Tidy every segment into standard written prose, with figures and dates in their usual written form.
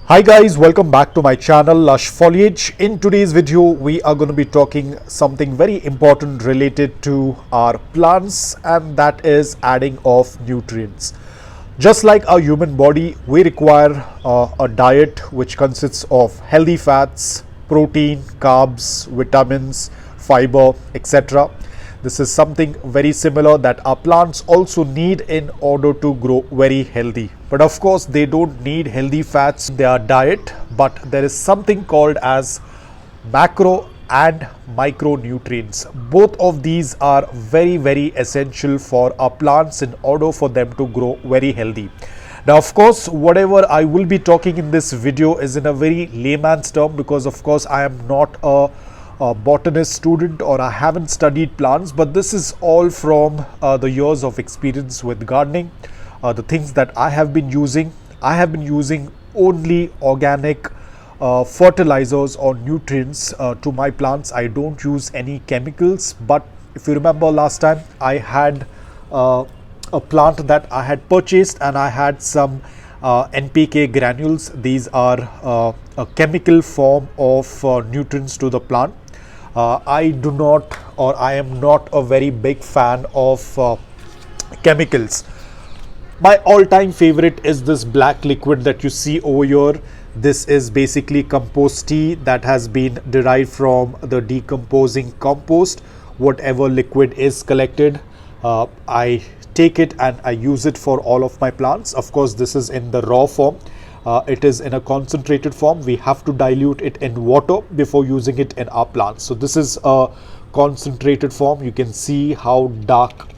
Hi guys, welcome back to my channel Lush Foliage. In today's video we are going to be talking something very important related to our plants, and that is adding of nutrients. Just like our human body, we require a diet which consists of healthy fats, protein, carbs, vitamins, fiber, etc. This is something very similar that our plants also need in order to grow very healthy. But of course, they don't need healthy fats in their diet, but there is something called as macro and micronutrients. Both of these are very essential for our plants in order for them to grow very healthy. Now, of course, whatever I will be talking in this video is in a very layman's term, because of course I am not a botanist student or I haven't studied plants, but this is all from the years of experience with gardening. The things that I have been using only organic fertilizers or nutrients to my plants. I don't use any chemicals. But if you remember last time, I had a plant that I had purchased and I had some NPK granules. These are a chemical form of nutrients to the plant. I am not a very big fan of chemicals. My all-time favorite is this black liquid that you see over here. This is basically compost tea that has been derived from the decomposing compost. Whatever liquid is collected, I take it and I use it for all of my plants. Of course, this is in the raw form. It is in a concentrated form. We have to dilute it in water before using it in our plants. So this is a concentrated form. You can see how dark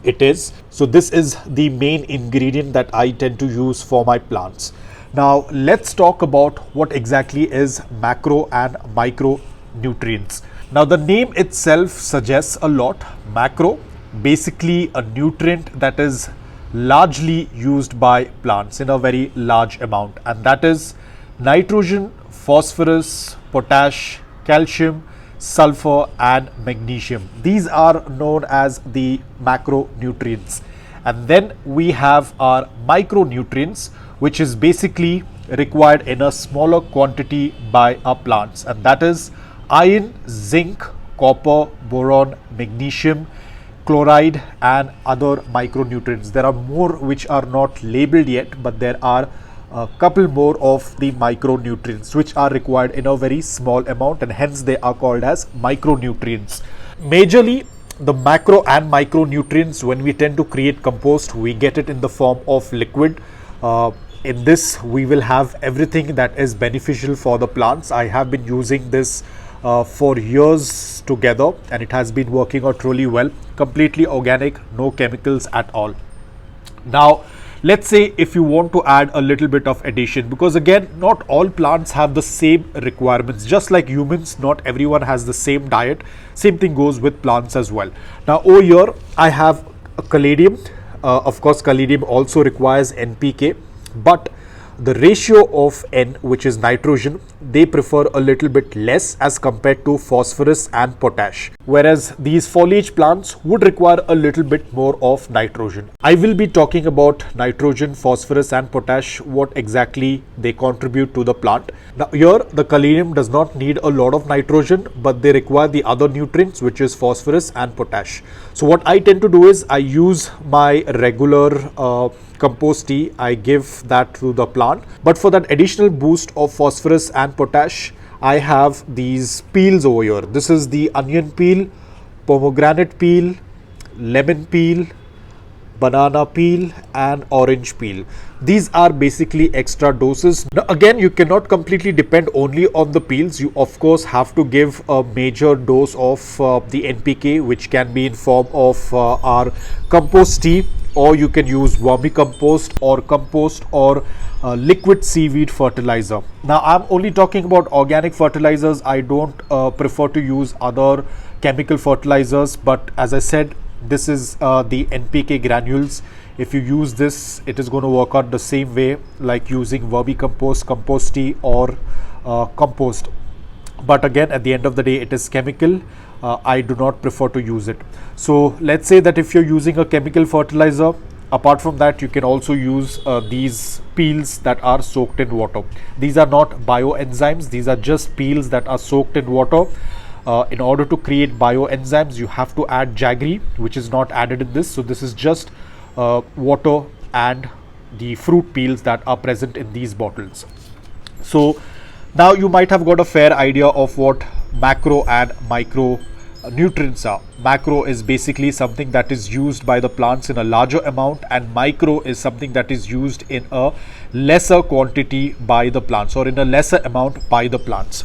it is. So this is the main ingredient that I tend to use for my plants. Now let's talk about what exactly is macro and micronutrients. Now the name itself suggests a lot. Macro, basically a nutrient that is largely used by plants in a very large amount, and that is nitrogen, phosphorus, potash, calcium, sulfur and magnesium. These are known as the macronutrients. And then we have our micronutrients, which is basically required in a smaller quantity by our plants, and that is iron, zinc, copper, boron, magnesium, chloride and other micronutrients. There are more which are not labeled yet, but there are a couple more of the micronutrients which are required in a very small amount, and hence they are called as micronutrients. Majorly the macro and micronutrients, when we tend to create compost, we get it in the form of liquid. In this we will have everything that is beneficial for the plants. I have been using this for years together and it has been working out really well. Completely organic, no chemicals at all. Now let's say if you want to add a little bit of addition, because again, not all plants have the same requirements. Just like humans, not everyone has the same diet. Same thing goes with plants as well. Now over here I have a caladium. Of course caladium also requires NPK, but the ratio of N, which is nitrogen, they prefer a little bit less as compared to phosphorus and potash, whereas these foliage plants would require a little bit more of nitrogen. I will be talking about nitrogen, phosphorus and potash, what exactly they contribute to the plant. Now here the caladium does not need a lot of nitrogen, but they require the other nutrients, which is phosphorus and potash. So what I tend to do is I use my regular compost tea, I give that to the plant, but for that additional boost of phosphorus and potash, I have these peels over here. This is the onion peel, pomegranate peel, lemon peel, banana peel and orange peel. These are basically extra doses. Now again, you cannot completely depend only on the peels. You of course have to give a major dose of the NPK, which can be in form of our compost tea, or you can use vermicompost or liquid seaweed fertilizer. Now I'm only talking about organic fertilizers. I don't prefer to use other chemical fertilizers, but as I said, this is the NPK granules. If you use this, it is going to work out the same way like using vermicompost, compost tea or compost. But again, at the end of the day, it is chemical. I do not prefer to use it. So let's say that if you're using a chemical fertilizer, Apart from that, you can also use these peels that are soaked in water. These are not bioenzymes, these are just peels that are soaked in water. In order to create bioenzymes, you have to add jaggery, which is not added in this. So this is just water and the fruit peels that are present in these bottles. So now you might have got a fair idea of what macro and micro nutrients are. Macro is basically something that is used by the plants in a larger amount, and micro is something that is used in a lesser quantity by the plants, or in a lesser amount by the plants.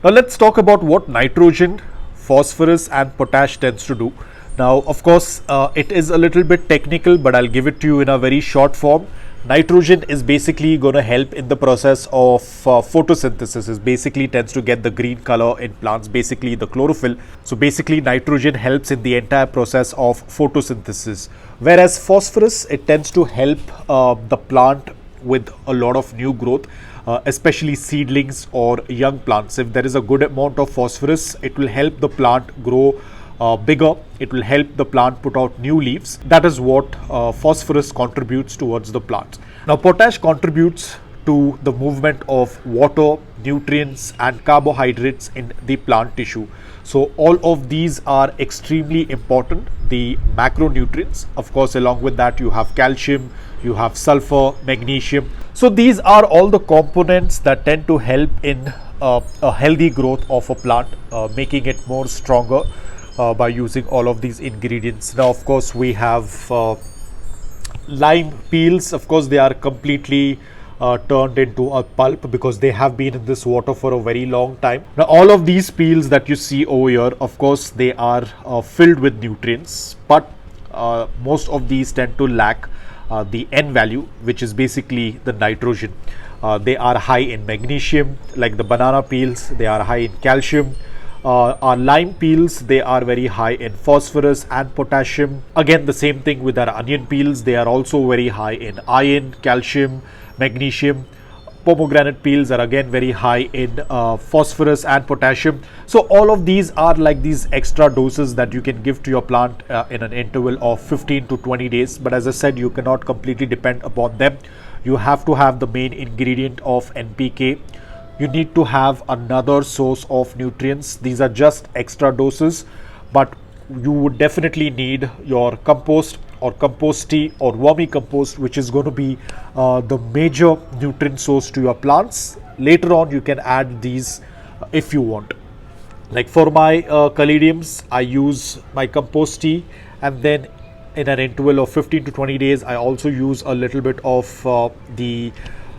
Now let's talk about what nitrogen, phosphorus and potash tends to do. Now of course it is a little bit technical, but I'll give it to you in a very short form. Nitrogen is basically going to help in the process of photosynthesis. It basically tends to get the green color in plants, basically the chlorophyll. So basically nitrogen helps in the entire process of photosynthesis, whereas phosphorus, it tends to help the plant with a lot of new growth, especially seedlings or young plants. If there is a good amount of phosphorus, it will help the plant grow bigger. It will help the plant put out new leaves. That is what phosphorus contributes towards the plant. Now potash contributes to the movement of water, nutrients and carbohydrates in the plant tissue. So all of these are extremely important. The macronutrients, of course, along with that you have calcium, you have sulfur, magnesium. So these are all the components that tend to help in a healthy growth of a plant, making it more stronger by using all of these ingredients. Now of course we have lime peels. Of course they are completely turned into a pulp because they have been in this water for a very long time. Now all of these peels that you see over here, of course they are filled with nutrients, but most of these tend to lack the N value, which is basically the nitrogen. They are high in magnesium, like the banana peels. They are high in calcium. Our lime peels, they are very high in phosphorus and potassium. Again, the same thing with our onion peels. They are also very high in iron, calcium, magnesium. Pomegranate peels are again very high in phosphorus and potassium. So all of these are like these extra doses that you can give to your plant in an interval of 15 to 20 days. But as I said, you cannot completely depend upon them. You have to have the main ingredient of NPK. You need to have another source of nutrients. These are just extra doses, but you would definitely need your compost or compost tea or vermicompost, which is going to be the major nutrient source to your plants. Later on you can add these if you want. Like for my caladiums, I use my compost tea, and then in an interval of 15 to 20 days I also use a little bit of the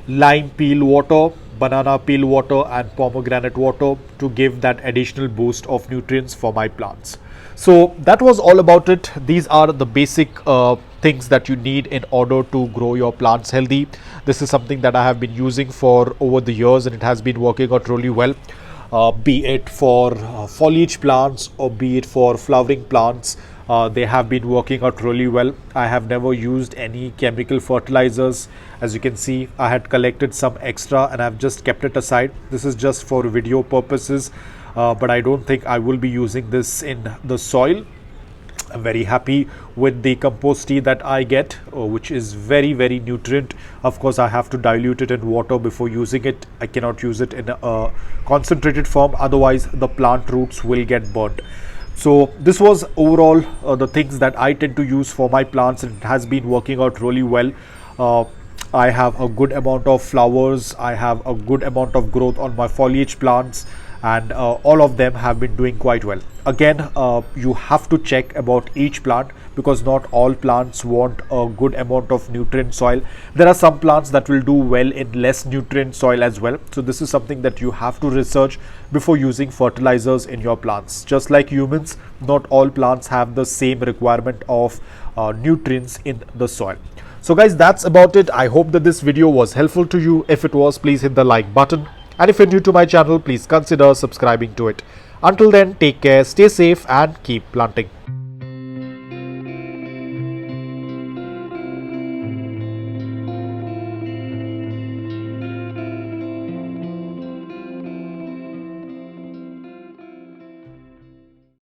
lime peel water, banana peel water and pomegranate water to give that additional boost of nutrients for my plants. So that was all about it. These are the basic things that you need in order to grow your plants healthy. This is something that I have been using for over the years, and it has been working out really well, be it for foliage plants or be it for flowering plants. They have been working out really well. I have never used any chemical fertilizers. As you can see, I had collected some extra and I've just kept it aside. This is just for video purposes, but I don't think I will be using this in the soil. I'm very happy with the compost tea that I get, which is very, very nutrient. Of course, I have to dilute it in water before using it. I cannot use it in a concentrated form, otherwise the plant roots will get burnt. So this was overall the things that I tend to use for my plants, and it has been working out really well. I have a good amount of flowers, I have a good amount of growth on my foliage plants, and all of them have been doing quite well. Again, you have to check about each plant, because not all plants want a good amount of nutrient soil. There are some plants that will do well in less nutrient soil as well. So this is something that you have to research before using fertilizers in your plants. Just like humans, not all plants have the same requirement of nutrients in the soil. So guys, that's about it. I hope that this video was helpful to you. If it was, please hit the like button. And if you're new to my channel, please consider subscribing to it. Until then, take care, stay safe and keep planting.